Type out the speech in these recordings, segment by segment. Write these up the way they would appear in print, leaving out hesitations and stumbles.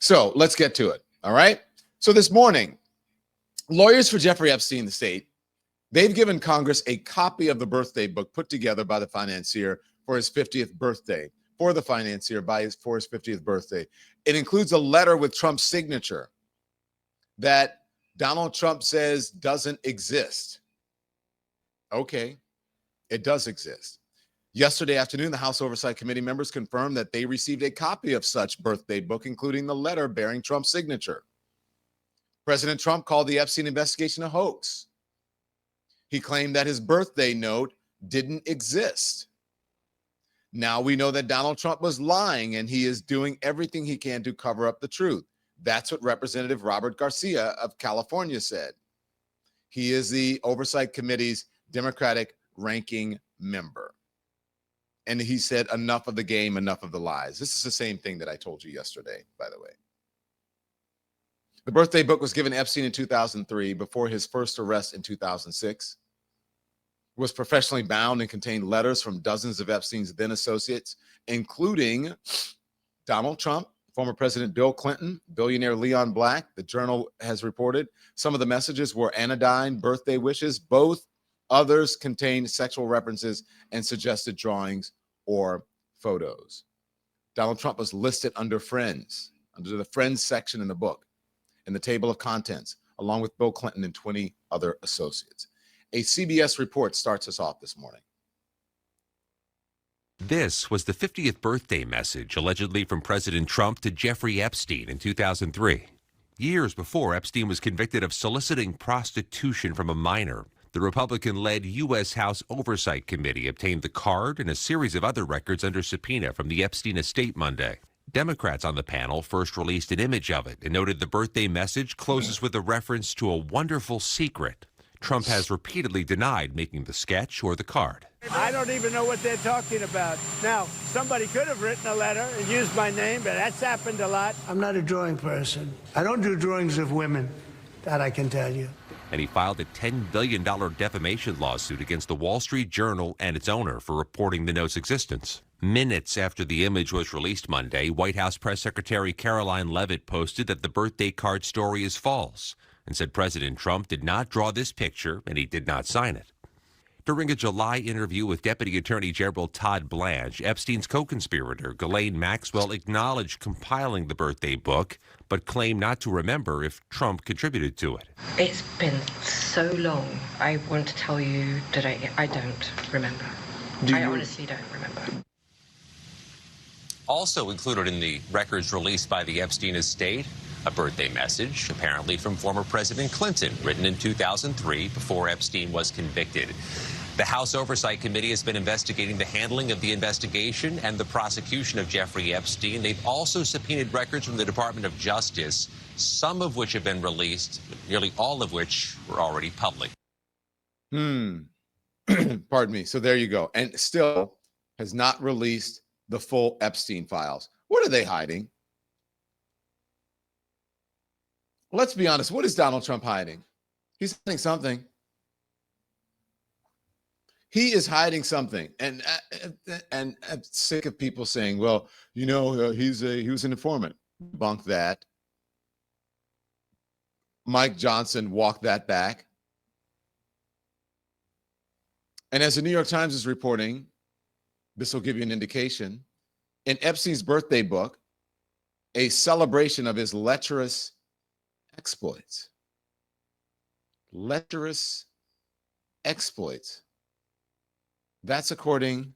So let's get to it. All right. So this morning, lawyers for Jeffrey Epstein, the state, they've given Congress a copy of the birthday book put together by the financier for his 50th birthday, for his 50th birthday. It includes a letter with Trump's signature that Donald Trump says doesn't exist. Okay, it does exist. Yesterday afternoon, the House Oversight Committee members confirmed that they received a copy of such birthday book, including the letter bearing Trump's signature. President Trump called the Epstein investigation a hoax. He claimed that his birthday note didn't exist. Now we know that Donald Trump was lying, and he is doing everything he can to cover up the truth. That's what Representative Robert Garcia of California said. He is the Oversight Committee's Democratic ranking member. And he said, enough of the game, enough of the lies. This is the same thing that I told you yesterday, by the way. The birthday book was given Epstein in 2003 before his first arrest in 2006. It was professionally bound and contained letters from dozens of Epstein's then associates, including Donald Trump, former President Bill Clinton, billionaire Leon Black. The Journal has reported some of the messages were anodyne birthday wishes. Both others contained sexual references and suggested drawings or photos. Donald Trump was listed under friends, under the friends section in the book, in the table of contents, along with Bill Clinton and 20 other associates. A CBS report starts us off this morning. This was the 50th birthday message allegedly from President Trump to Jeffrey Epstein in 2003. Years before Epstein was convicted of soliciting prostitution from a minor, the Republican-led U.S. House Oversight Committee obtained the card and a series of other records under subpoena from the Epstein estate Monday. Democrats on the panel first released an image of it and noted the birthday message closes with a reference to a wonderful secret. Trump has repeatedly denied making the sketch or the card. I don't even know what they're talking about. Now, somebody could have written a letter and used my name, but that's happened a lot. I'm not a drawing person. I don't do drawings of women. That I can tell you. And he filed a $10 billion defamation lawsuit against the Wall Street Journal and its owner for reporting the note's existence. Minutes after the image was released Monday, White House Press Secretary Caroline Leavitt posted that the birthday card story is false and said President Trump did not draw this picture and he did not sign it. During a July interview with Deputy Attorney General Todd Blanche, Epstein's co-conspirator Ghislaine Maxwell acknowledged compiling the birthday book, but claimed not to remember if Trump contributed to it. It's been so long, I want to tell you that I don't remember. I honestly don't remember. Also included in the records released by the Epstein estate, a birthday message, apparently from former President Clinton, written in 2003 before Epstein was convicted. The House Oversight Committee has been investigating the handling of the investigation and the prosecution of Jeffrey Epstein. They've also subpoenaed records from the Department of Justice, some of which have been released, nearly all of which were already public. Pardon me. So there you go. And still has not released the full Epstein files. What are they hiding? Let's be honest. What is Donald Trump hiding? He's hiding something. He is hiding something. And I'm sick of people saying, well, you know, he was an informant. Bunk that. Mike Johnson walked that back. And as the New York Times is reporting, this will give you an indication. In Epstein's birthday book, a celebration of his lecherous exploits. Lecherous exploits. That's according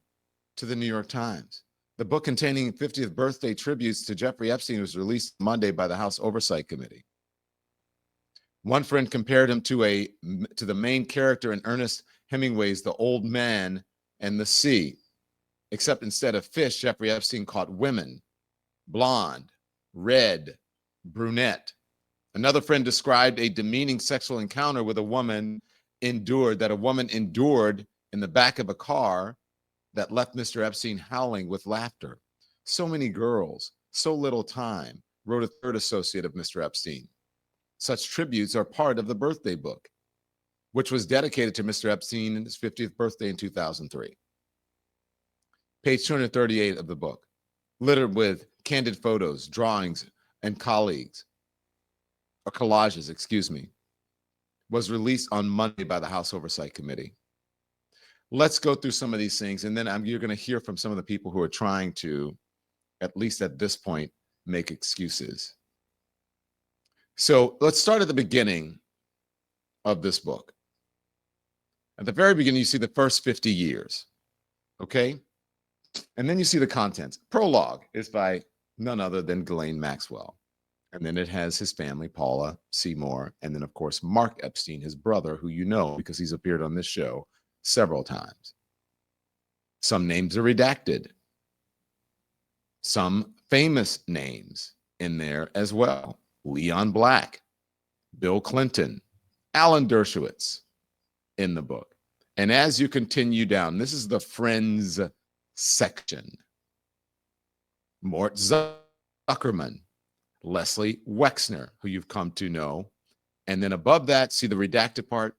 to the New York Times. The book containing 50th birthday tributes to Jeffrey Epstein was released Monday by the House Oversight Committee. One friend compared him to the main character in Ernest Hemingway's The Old Man and the Sea, except instead of fish, Jeffrey Epstein caught women, blonde, red, brunette. Another friend described a demeaning sexual encounter with a woman endured in the back of a car that left Mr. Epstein howling with laughter. So many girls, so little time, wrote a third associate of Mr. Epstein. Such tributes are part of the birthday book, which was dedicated to Mr. Epstein in his 50th birthday in 2003. Page 238 of the book, littered with candid photos, drawings, and colleagues, or collages, excuse me, was released on Monday by the House Oversight Committee. Let's go through some of these things, and then you're going to hear from some of the people who are trying to, at least at this point, make excuses. So let's start at the beginning of this book. At the very beginning, you see the first 50 years, okay? And then you see the contents. Prologue is by none other than Ghislaine Maxwell. And then it has his family, Paula Seymour, and then, of course, Mark Epstein, his brother, who you know because he's appeared on this show several times. Some names are redacted. Some famous names in there as well. Leon Black, Bill Clinton, Alan Dershowitz in the book. And as you continue down, this is the friends section. Mort Zuckerman, Leslie Wexner, who you've come to know. And then above that, see the redacted part?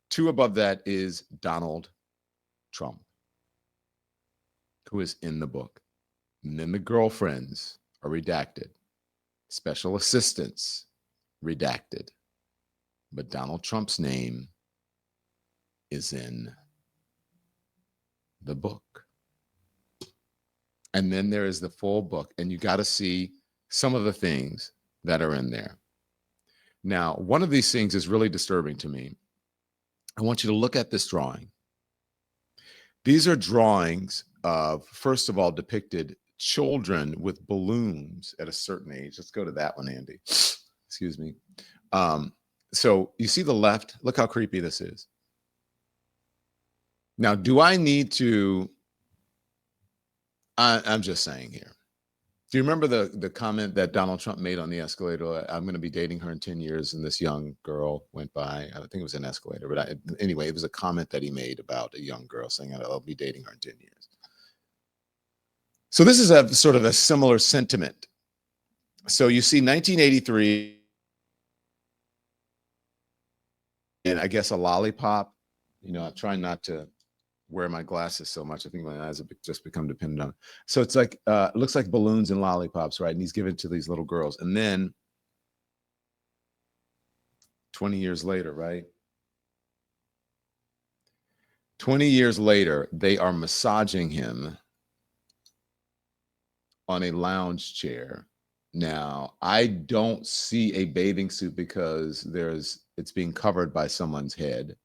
2 above that is Donald Trump, who is in the book. And then the girlfriends are redacted. Special assistants, redacted. But Donald Trump's name is in the book. And then there is the full book, and you got to see some of the things that are in there. Now, one of these things is really disturbing to me. I want you to look at this drawing. These are drawings of, first of all, depicted children with balloons at a certain age. Let's go to that one, Andy. Excuse me. So you see the left, look how creepy this is. Now, do I need to, I'm just saying here. Do you remember the comment that Donald Trump made on the escalator? I'm going to be dating her in 10 years. And this young girl went by. I think it was an escalator. But anyway, it was a comment that he made about a young girl saying, I'll be dating her in 10 years. So this is a sort of a similar sentiment. So you see 1983, and I guess a lollipop. You know, I'm trying not to wear my glasses so much. I think my eyes have just become dependent on it. So it's like, it looks like balloons and lollipops, right? And he's given to these little girls. And then 20 years later, right? 20 years later, they are massaging him on a lounge chair. Now, I don't see a bathing suit because it's being covered by someone's head.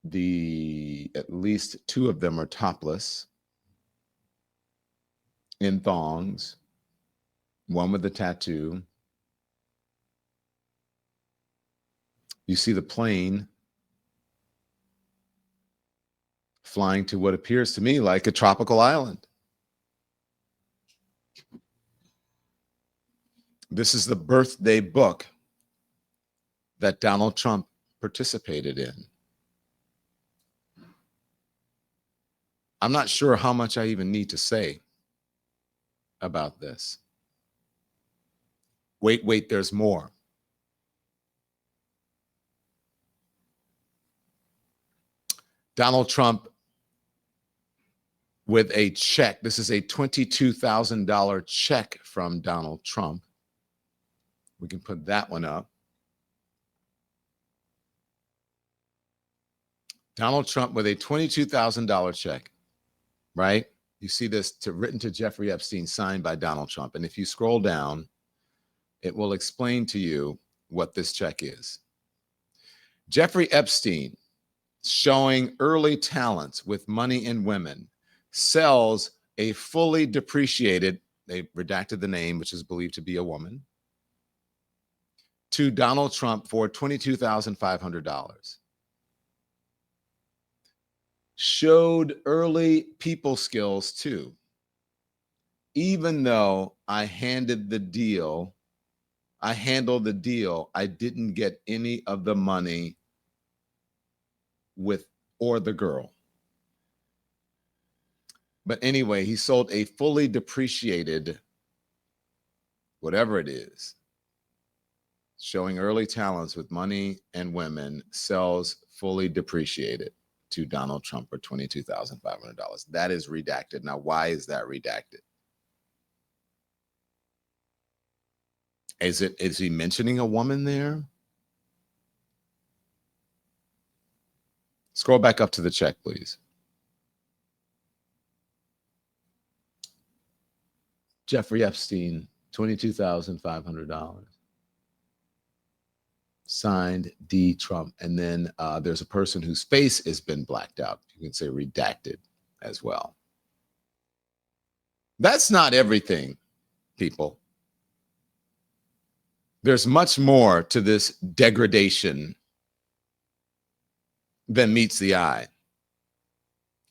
At least 2 of them are topless in thongs, one with a tattoo. You see the plane flying to what appears to me like a tropical island. This is the birthday book that Donald Trump participated in. I'm not sure how much I even need to say about this. Wait, there's more. Donald Trump with a check. This is a $22,000 check from Donald Trump. We can put that one up. Donald Trump with a $22,000 check, right? You see this written to Jeffrey Epstein, signed by Donald Trump. And if you scroll down, it will explain to you what this check is. Jeffrey Epstein, showing early talents with money and women, sells a fully depreciated, they redacted the name, which is believed to be a woman, to Donald Trump for $22,500. Showed early people skills too. Even though I handled the deal, I didn't get any of the money or the girl. But anyway, he sold a fully depreciated, whatever it is, showing early talents with money and women, sells fully depreciated to Donald Trump for $22,500. That is redacted. Now, why is that redacted? Is he mentioning a woman there? Scroll back up to the check, please. Jeffrey Epstein, $22,500. Signed D. Trump. And then there's a person whose face has been blacked out. You can say redacted as well. That's not everything, people. There's much more to this degradation than meets the eye.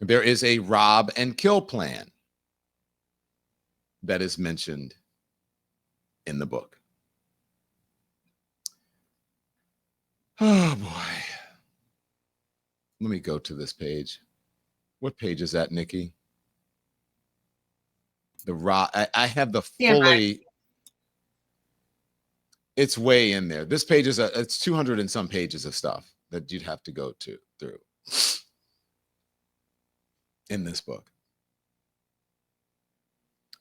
There is a rob and kill plan that is mentioned in the book. Oh boy. Let me go to this page. What page is that, Nikki? The rob. I have the fully. It's way in there. This page is it's 200 and some pages of stuff that you'd have to go through in this book.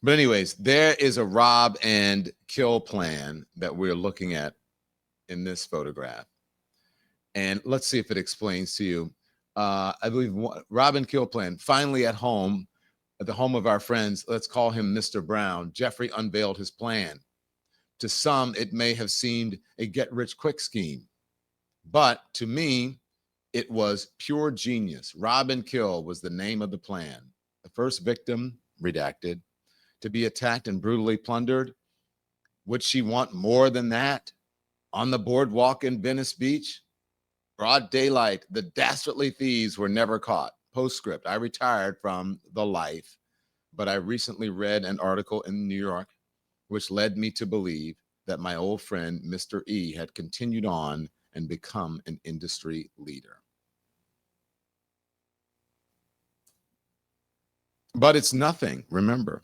But anyways, there is a rob and kill plan that we're looking at in this photograph. And let's see if it explains to you. I believe rob and kill plan. Finally at home, at the home of our friends, let's call him Mr. Brown, Jeffrey unveiled his plan. To some, it may have seemed a get-rich-quick scheme. But to me, it was pure genius. Rob and kill was the name of the plan. The first victim, redacted, to be attacked and brutally plundered. Would she want more than that? On the boardwalk in Venice Beach? Broad daylight, the dastardly thieves were never caught. Postscript, I retired from the life, but I recently read an article in New York which led me to believe that my old friend, Mr. E, had continued on and become an industry leader. But it's nothing, remember.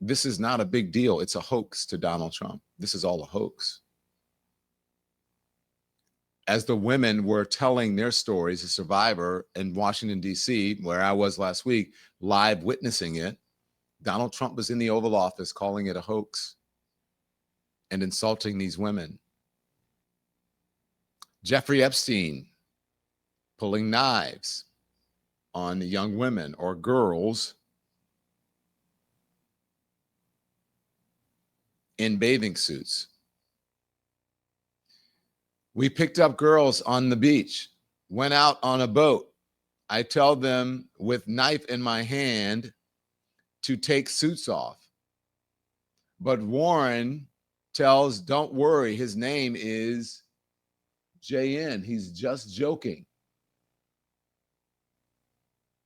This is not a big deal. It's a hoax to Donald Trump. This is all a hoax. As the women were telling their stories, a survivor in Washington, D.C., where I was last week, live witnessing it, Donald Trump was in the Oval Office calling it a hoax and insulting these women. Jeffrey Epstein pulling knives on young women or girls in bathing suits. We picked up girls on the beach, went out on a boat. I tell them with knife in my hand to take suits off. But Warren tells, don't worry, his name is JN. He's just joking.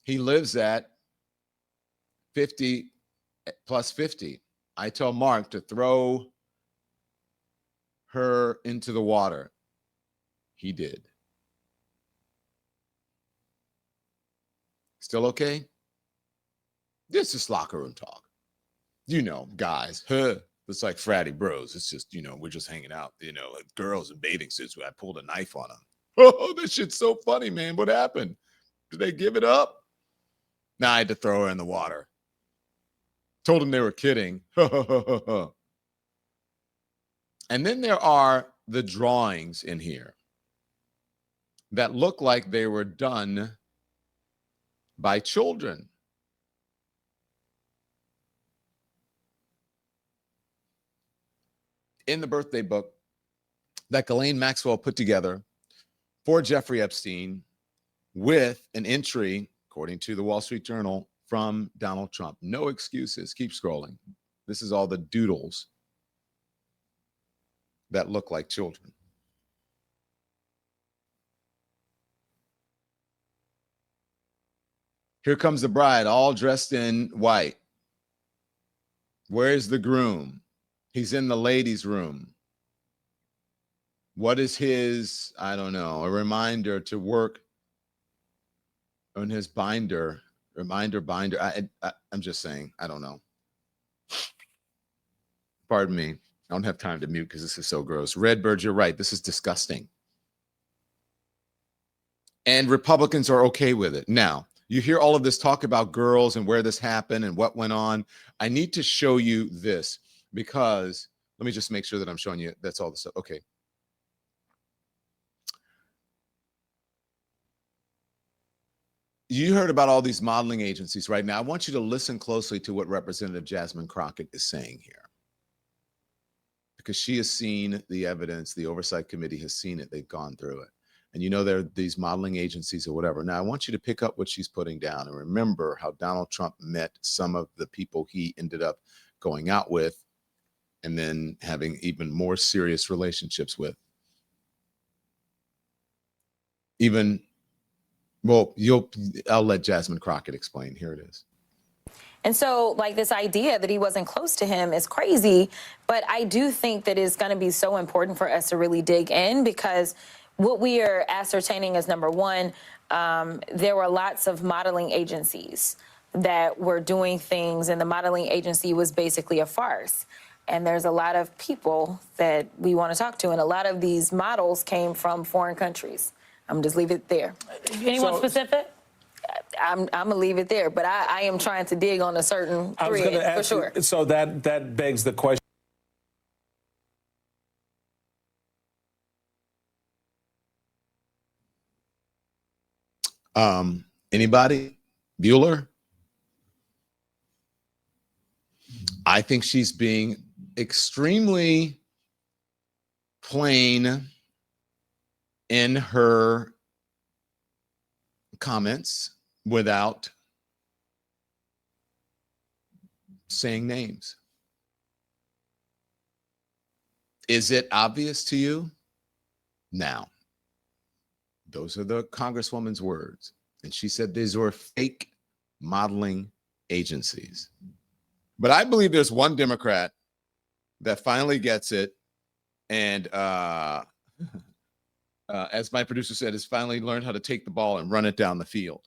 He lives at 50 plus 50. I tell Mark to throw her into the water. He did. Still okay? This is locker room talk. You know, guys, it's like fratty bros. It's just, we're just hanging out, like girls in bathing suits. I pulled a knife on them. Oh, this shit's so funny, man. What happened? Did they give it up? Nah, I had to throw her in the water. Told them they were kidding. And then there are the drawings in here that look like they were done by children. In the birthday book that Ghislaine Maxwell put together for Jeffrey Epstein with an entry, according to the Wall Street Journal, from Donald Trump. No excuses. Keep scrolling. This is all the doodles that look like children. Here comes the bride, all dressed in white. Where's the groom? He's in the ladies' room. What is his, I don't know, a reminder to work on his binder, binder. I'm just saying, I don't know. Pardon me. I don't have time to mute because this is so gross. Redbird, you're right. This is disgusting. And Republicans are okay with it. Now, you hear all of this talk about girls and where this happened and what went on. I need to show you this because Let me just make sure that I'm showing you that's all the stuff. Okay. You heard about all these modeling agencies right now. I want you to listen closely to what Representative Jasmine Crockett is saying here, because she has seen the evidence. The Oversight Committee has seen it. They've gone through it. And you know, there are these modeling agencies or whatever. Now, I want you to pick up what she's putting down and remember how Donald Trump met some of the people he ended up going out with and then having even more serious relationships with. I'll let Jasmine Crockett explain. Here it is. And so, like, this idea that he wasn't close to him is crazy, but I do think that it's going to be so important for us to really dig in, because what we are ascertaining is, number one, there were lots of modeling agencies that were doing things, and the modeling agency was basically a farce. And there's a lot of people that we want to talk to, and a lot of these models came from foreign countries. I'm just leave it there. Anyone specific? I'm gonna leave it there, but I am trying to dig on a certain thread for sure. So that begs the question. Anybody? Bueller? I think she's being extremely plain in her comments without saying names. Is it obvious to you? Now, those are the Congresswoman's words. And she said these were fake modeling agencies. But I believe there's one Democrat that finally gets it. And as my producer said, has finally learned how to take the ball and run it down the field.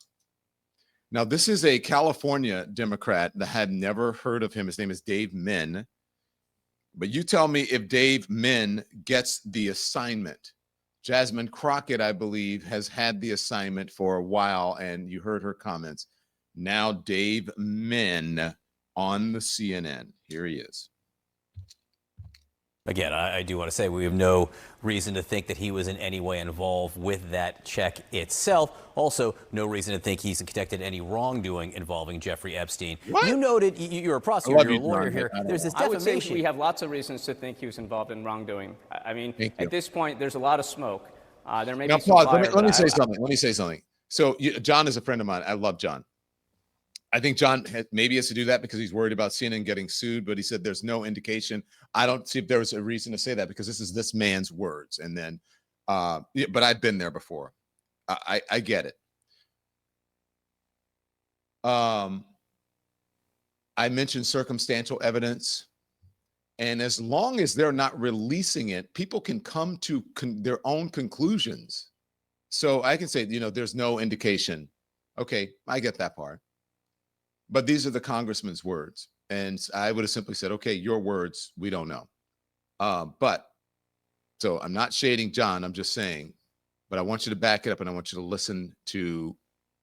Now, this is a California Democrat that had never heard of him. His name is Dave Min. But you tell me if Dave Min gets the assignment. Jasmine Crockett, I believe, has had the assignment for a while, and you heard her comments. Now Dave Min on the CNN. Here he is. Again, I do want to say we have no reason to think that he was in any way involved with that check itself. Also, no reason to think he's detected any wrongdoing involving Jeffrey Epstein. What? You noted, you're a prosecutor, you're a lawyer here. There's this I would say defamation. we have lots of reasons to think he was involved in wrongdoing. I mean, at this point, there's a lot of smoke. There may Now, be some pause. fire, Let me say something. Let me say something. So John is a friend of mine. I love John. I think John maybe has to do that because he's worried about CNN getting sued, but he said there's no indication. I don't see if there was a reason to say that because this is this man's words. And then, but I've been there before. I get it. I mentioned circumstantial evidence. And as long as they're not releasing it, people can come to their own conclusions. So I can say, there's no indication. Okay, I get that part. But these are the congressman's words. And I would have simply said, okay, your words, we don't know. So I'm not shading John, I'm just saying, but I want you to back it up and I want you to listen to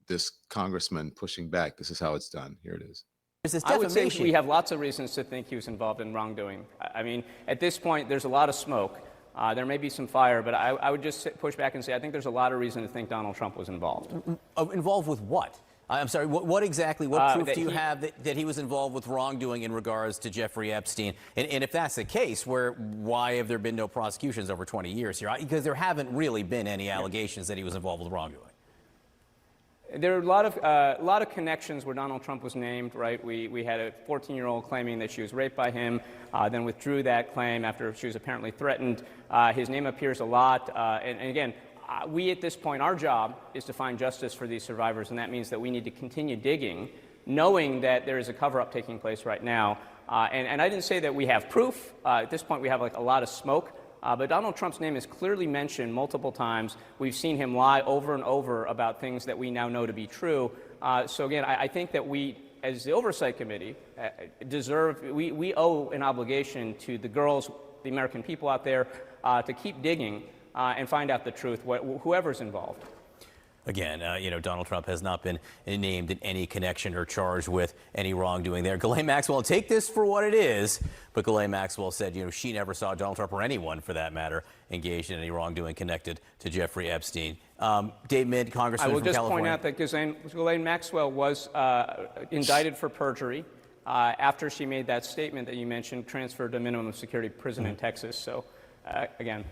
this congressman pushing back. This is how it's done. Here it is. I would say we have lots of reasons to think he was involved in wrongdoing. I mean, at this point, there's a lot of smoke. There may be some fire, but I would just push back and say I think there's a lot of reason to think Donald Trump was involved. Involved with what? I'm sorry, what exactly, what proof do you have that he was involved with wrongdoing in regards to Jeffrey Epstein? And if that's the case, why have there been no prosecutions over 20 years here? Because there haven't really been any allegations that he was involved with wrongdoing. There are a lot of connections where Donald Trump was named, right? We had a 14-year-old claiming that she was raped by him, then withdrew that claim after she was apparently threatened. His name appears a lot, and again, we at this point, our job is to find justice for these survivors, and that means that we need to continue digging, knowing that there is a cover-up taking place right now. And I didn't say that we have proof. At this point, we have like a lot of smoke. But Donald Trump's name is clearly mentioned multiple times. We've seen him lie over and over about things that we now know to be true. So again, I think that we, as the Oversight Committee, we owe an obligation to the girls, the American people out there, to keep digging and find out the truth, whoever's involved. Again, Donald Trump has not been named in any connection or charged with any wrongdoing there. Ghislaine Maxwell, take this for what it is, but Ghislaine Maxwell said, she never saw Donald Trump or anyone, for that matter, engaged in any wrongdoing connected to Jeffrey Epstein. Dave Mint, Congressman from California. I will just point out that Ghislaine Maxwell was indicted for perjury after she made that statement that you mentioned, transferred to minimum security prison in Texas. So, again.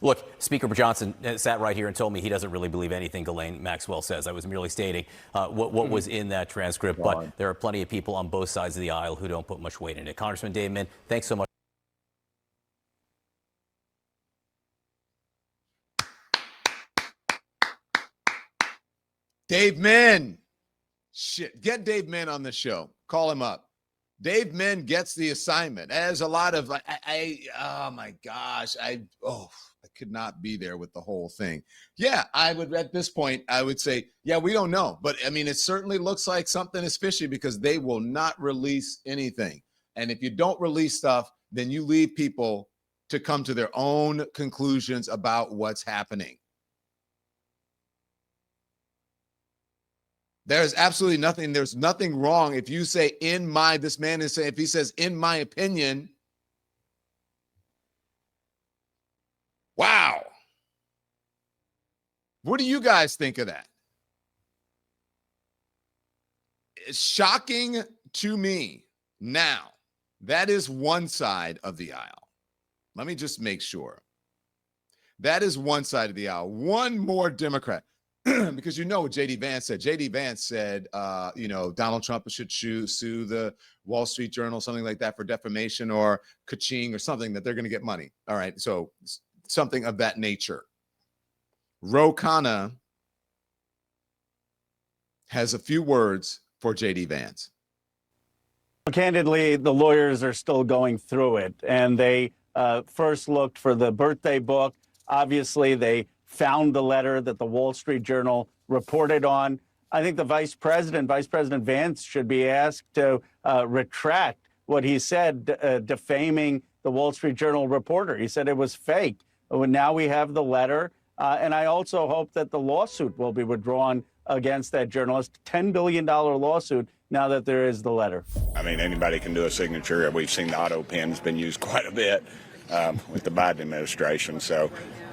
Look, Speaker Johnson sat right here and told me he doesn't really believe anything Ghislaine Maxwell says. I was merely stating what was in that transcript, but there are plenty of people on both sides of the aisle who don't put much weight in it. Congressman Dave Mint, thanks so much. Dave Min. Shit, get Dave Min on the show. Call him up. Dave Min gets the assignment. As a lot of, oh my gosh, I could not be there with the whole thing. Yeah, I would, at this point, I would say, yeah, we don't know. But I mean, it certainly looks like something is fishy because they will not release anything. And if you don't release stuff, then you leave people to come to their own conclusions about what's happening. There's absolutely nothing. There's nothing wrong if you say this man is saying, if he says, in my opinion, wow. What do you guys think of that? It's shocking to me. Now, that is one side of the aisle. Let me just make sure. That is one side of the aisle. One more Democrat. Because what J.D. Vance said. J.D. Vance said, Donald Trump should sue the Wall Street Journal, something like that, for defamation or ka-ching or something, that they're going to get money. All right, so something of that nature. Ro Khanna has a few words for J.D. Vance. Candidly, the lawyers are still going through it, and they first looked for the birthday book. Obviously, they found the letter that the Wall Street Journal reported on. I think the Vice President Vance, should be asked to retract what he said, defaming the Wall Street Journal reporter. He said it was fake. Now we have the letter. And I also hope that the lawsuit will be withdrawn against that journalist, $10 billion lawsuit, now that there is the letter. I mean, anybody can do a signature. We've seen the auto pen's been used quite a bit with the Biden administration. So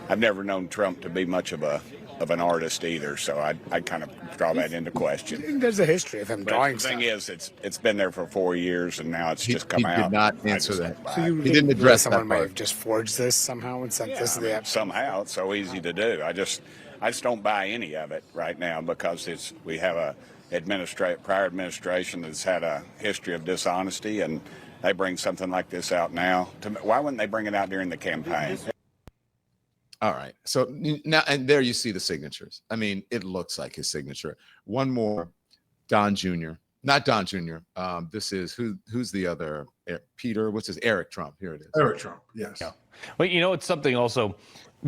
I've never known Trump to be much of an artist either, so I kind of draw that into question. There's a history of him drawing the stuff. thing is, it's been there for 4 years, and now it's just come out. He did not answer that. So you he didn't address someone that may part. have just forged this somehow and sent this to the app. Somehow, it's so easy to do. I just don't buy any of it right now because we have a prior administration that's had a history of dishonesty, and they bring something like this out now. Why wouldn't they bring it out during the campaign? All right. So now, and there you see the signatures. I mean, it looks like his signature. One more, Don Jr. Not Don Jr. This is who's the other? Peter. What's his? Eric Trump. Here it is. Eric Trump. Yes. Yeah. Well, it's something also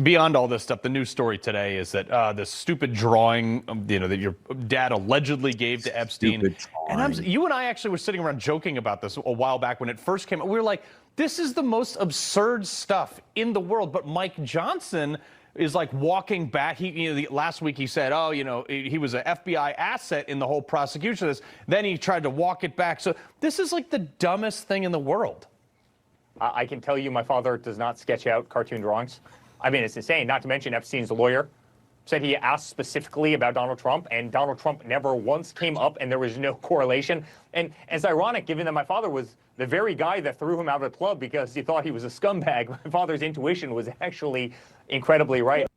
beyond all this stuff. The news story today is that the stupid drawing, that your dad allegedly gave to Epstein. And you and I actually were sitting around joking about this a while back when it first came out. We were like, this is the most absurd stuff in the world. But Mike Johnson is like walking back. Last week he said, he was an FBI asset in the whole prosecution of this. Then he tried to walk it back. So this is like the dumbest thing in the world. I can tell you my father does not sketch out cartoon drawings. I mean, it's insane. Not to mention Epstein's lawyer said he asked specifically about Donald Trump, and Donald Trump never once came up, and there was no correlation. And it's ironic, given that my father was the very guy that threw him out of the club because he thought he was a scumbag. My father's intuition was actually incredibly right.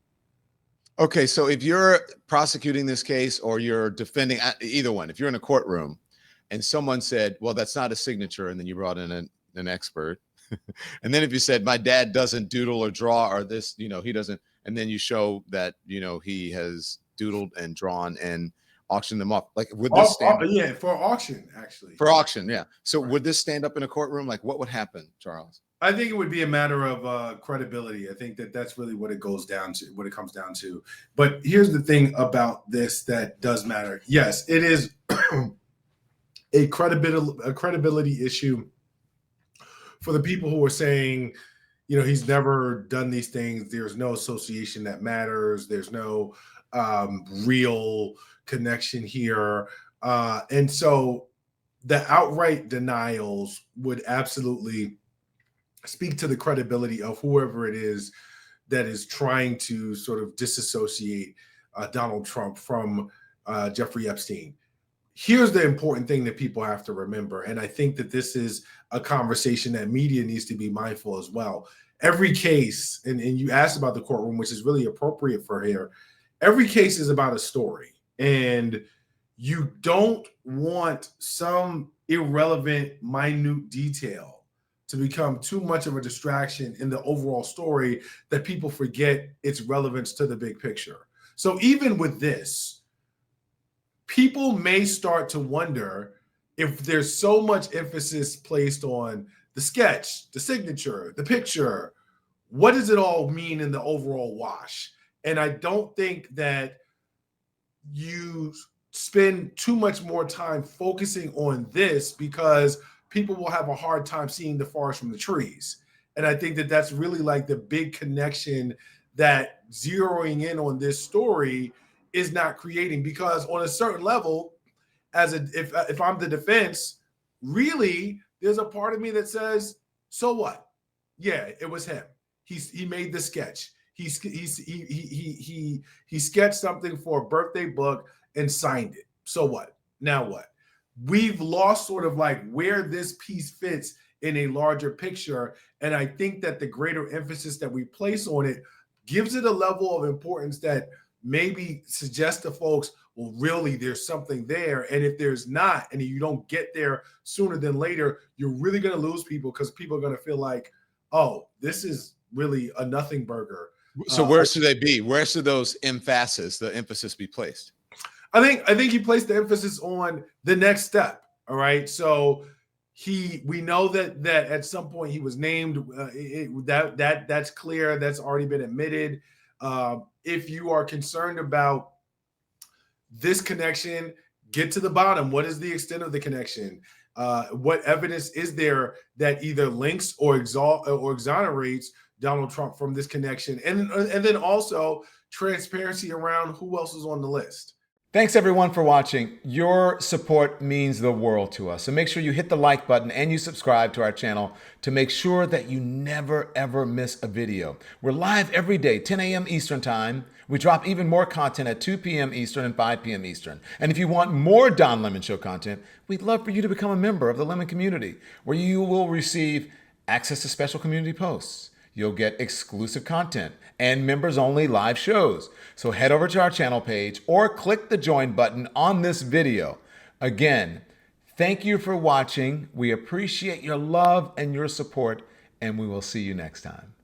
Okay, so if you're prosecuting this case or you're defending, either one, if you're in a courtroom and someone said, well, that's not a signature, and then you brought in an expert, and then if you said, my dad doesn't doodle or draw or this, he doesn't, and then you show that, he has doodled and drawn and auctioned them off. Like, would this stand up? Yeah, for auction, actually. For auction, yeah. So would this stand up in a courtroom? Like, what would happen, Charles? I think it would be a matter of credibility. I think that's really what it comes down to. But here's the thing about this that does matter. Yes, it is a credibility issue for the people who are saying, he's never done these things. There's no association that matters. There's no real connection here. And so the outright denials would absolutely speak to the credibility of whoever it is that is trying to sort of disassociate Donald Trump from Jeffrey Epstein. Here's the important thing that people have to remember, and I think that this is a conversation that media needs to be mindful as well. Every case, and you asked about the courtroom, which is really appropriate for here, every case is about a story, and you don't want some irrelevant, minute detail to become too much of a distraction in the overall story that people forget its relevance to the big picture. So even with this, people may start to wonder if there's so much emphasis placed on the sketch, the signature, the picture, what does it all mean in the overall wash? And I don't think that you spend too much more time focusing on this, because people will have a hard time seeing the forest from the trees. And I think that that's really like the big connection that zeroing in on this story is not creating, because on a certain level, if I'm the defense, really, there's a part of me that says, so what? Yeah, it was him. He made the sketch. He sketched something for a birthday book and signed it. So what? Now what? We've lost sort of like where this piece fits in a larger picture. And I think that the greater emphasis that we place on it gives it a level of importance that maybe suggests to folks, well, really, there's something there. And if there's not, and you don't get there sooner than later, you're really going to lose people, because people are going to feel like, oh, this is really a nothing burger. So where should they be? Where should those the emphasis be placed? I think you place the emphasis on the next step. All right. So we know that at some point he was named. That's clear. That's already been admitted. If you are concerned about this connection, get to the bottom. What is the extent of the connection? What evidence is there that either links or exonerates Donald Trump from this connection? And then also transparency around who else is on the list. Thanks everyone for watching. Your support means the world to us. So make sure you hit the like button and you subscribe to our channel to make sure that you never ever miss a video. We're live every day, 10 a.m. Eastern time. We drop even more content at 2 p.m. Eastern and 5 p.m. Eastern. And if you want more Don Lemon Show content, we'd love for you to become a member of the Lemon community, where you will receive access to special community posts. You'll get exclusive content and members-only live shows. So head over to our channel page or click the join button on this video. Again, thank you for watching. We appreciate your love and your support, and we will see you next time.